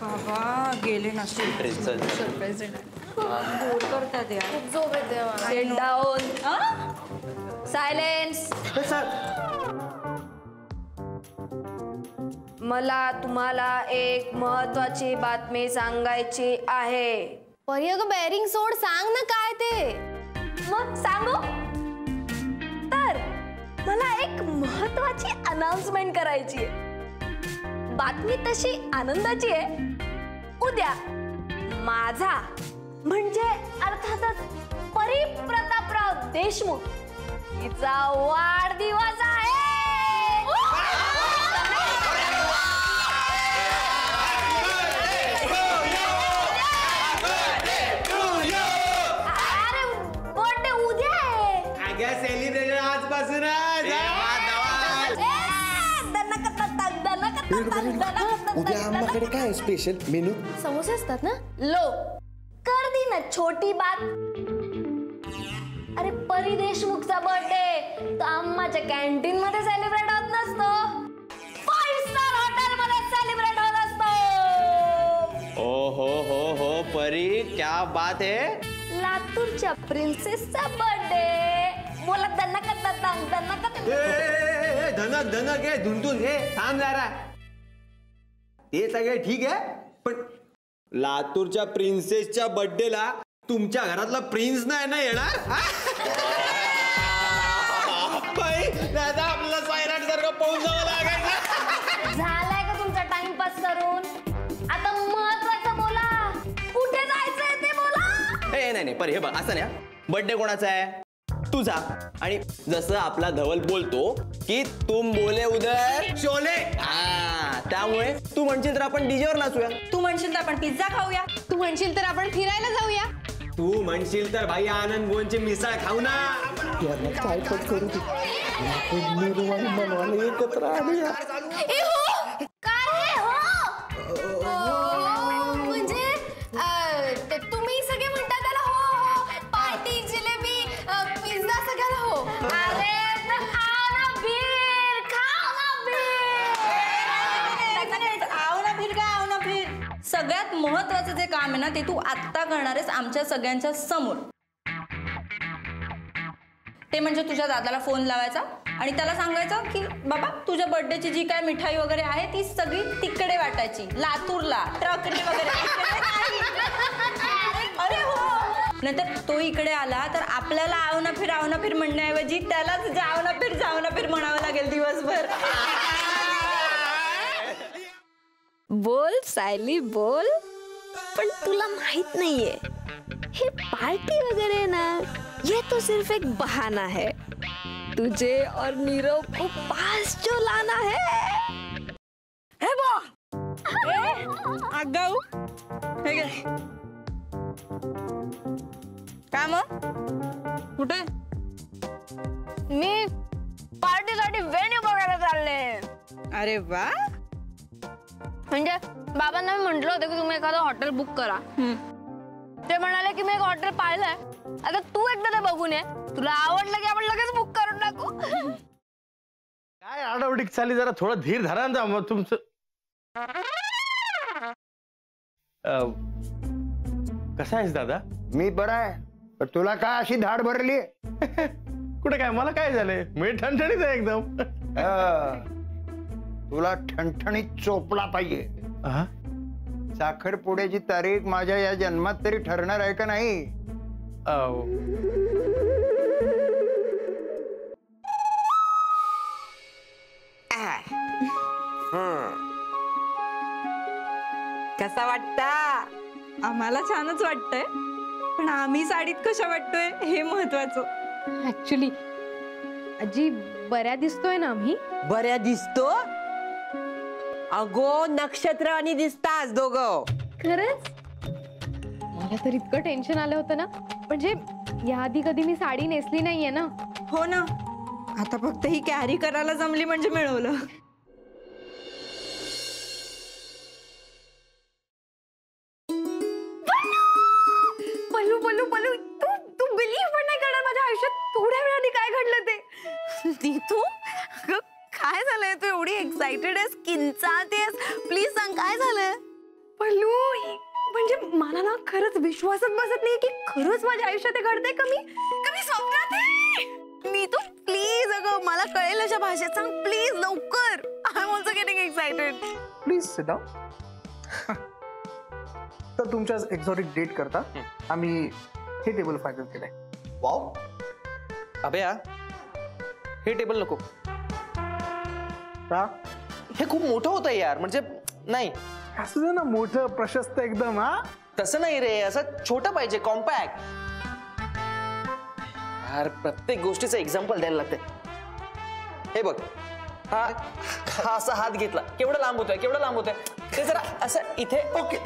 बाबा गेले ना सरप्राईज बोर करतात यार. झोप येते. Sit down. सायलेन्स. मला तुम्हाला एक महत्वाची बातमी सांगायची आहे. परी अगं बेरिंग सोड, सांग ना काय ते. मग सांगू तर मला एक महत्वाची अनाउन्समेंट करायची आहे. बातमी तशी आनंदाची आहे. उद्या माझा म्हणजे अर्थातच परी प्रतापराव देशमुख हिचा वाढदिवस आहे. अरे बर्थडे उद्या आहे. सेलिब्रेशन आजपासून. उद्या आम्हाकडे काय स्पेशल मेनू? समोसे असतात ना. लो कर दी ना छोटी बात. अरे परी देशमुखचा बर्थडे तो आम्हाच्या कॅन्टीन मध्ये सेलिब्रेट होत नसतो, 5 स्टार हॉटेल मध्ये सेलिब्रेट होत असतो. ओ हो परी, क्या बात है. लातूरच्या प्रिन्सेसचा बर्थडे. बोला धनक धनक धनक हे धुंदून हे थांब जरा. ते सगळे ठीक आहे, पण लातूरच्या प्रिन्सेसच्या बर्थडेला तुमच्या घरातला प्रिन्स नाही ना येणार? दादा आपल्याला सायराट सारखं पोहोचावं लागायचं. झालाय का तुमचा टाइमपास करून? आता महत्वाचं बोला. कुठे जायचंय ते बोला. नाही परी हे बघ, असं नाही. बर्थडे कोणाचा आहे? तुझा. आणि जसं आपला धवल बोलतो की तुम बोले उधर शोले, त्यामुळे तू म्हणशील तर आपण डीजेवर नाचूया. तू म्हणशील तर आपण पिझ्झा खाऊया. तू म्हणशील तर आपण फिरायला जाऊया. तू म्हणशील तर भाई आनंद गोंची मिसळ खाऊ ना. काय करू मनवाला एकत्र आणूया. काय म्हणजे तुम्ही सगळे म्हणता त्याला हो. पार्टी, जिलेबी, पिझ्झा सगळ्याला हो. अरे सगळ्यात महत्वाचं जे काम आहे ना ते तू आत्ता करणार आहेस आमच्या सगळ्यांच्या समोर. ते म्हणजे तुझ्या दादाला फोन लावायचा आणि त्याला सांगायचं की बाबा तुझ्या बर्थडेची जी काय मिठाई वगैरे आहे ती सगळी तिकडे वाटायची, लातूरला ट्रकने वगैरे. अरे हो. नंतर तो इकडे आला तर आपल्याला आव ना फिर म्हणण्याऐवजी त्यालाच जाव ना फिर म्हणावं लागेल दिवसभर. बोल सायली बोल. पण तुला माहित नाहीये हे पार्टी वगैरह ना ये तो सिर्फ एक बहाना है. तुझे और नीरव को पास जो लाना है. हे बा आगाऊ हे गे काय मग कुठे? मी पार्टीसाठी व्हेन्यू बघायला चालले. अरे वा. म्हणजे बाबांना मी म्हटलं होतं की तुम्ही एखादं हॉटेल बुक करा. ते म्हणाले की मी एक हॉटेल पाहिलंय, आता तू एकदा ते बघून ये, तुला आवडलं की आपण लगेच बुक करून टाकू. काय आडवडीक चाली, जरा थोडं धीर धरा ना. मग तुमचं कसा आहेस दादा? मी बरा आहे, पण तुला काय अशी धाड भरली? कुठे काय, मला काय झालंय? मी ठणठणीत आहे एकदम. तुला ठणठणीत चोपला पाहिजे. साखरपुड्याची तारीख माझ्या या जन्मात तरी ठरणार आहे का नाही? कसा वाटता? आम्हाला छानच वाटतंय, पण आम्ही साडीत कशा वाटतोय हे महत्वाचं. ऍक्च्युली आजी बऱ्या दिसतोय ना आम्ही? बऱ्या दिसतो अगो, नक्षत्र आणि दिसतास दोघं. खरंच मला तर इतकं टेन्शन आलं होतं ना, म्हणजे याआधी कधी मी साडी नेसली नाहीये ना. हो ना, आता फक्त ही कॅरी करायला जमली म्हणजे मिळवलं. पल्लू पल्लू पल्लू, तू बिलीव्ह पण नाही करणार माझ्या आयुष्यात थोड्या वेळाने काय घडलं ते. तू काय झालंय? तू एवढी एक्साइटेड आहेस, किंचाळतेस, प्लीज सांग काय झालंय? पल्लू म्हणजे मला ना खरंच विश्वासच बसत नाही की खरंच माझ्या आयुष्यात हे घडतंय. कमी स्वप्नात आहे. नीतू प्लीज अगं मला कळेल अशा भाषेत सांग प्लीज लवकर. I am also getting excited. Please sit down. तर तुमच्या एक्झॉटिक डेट करता आम्ही हे टेबल फायनल केलंय. वाव अभया हे टेबल नको. का हे खूप मोठं होतं यार. म्हणजे नाही असं दे ना मोठं प्रशस्त एकदम. हा तसं नाही रे. असं छोटं पाहिजे कॉम्पॅक्ट. यार प्रत्येक गोष्टीचं एक्झाम्पल द्यायला लागते. हे बघ हा असा हात घेतला केवढं लांब होतोय ते जरा असं इथे. ओके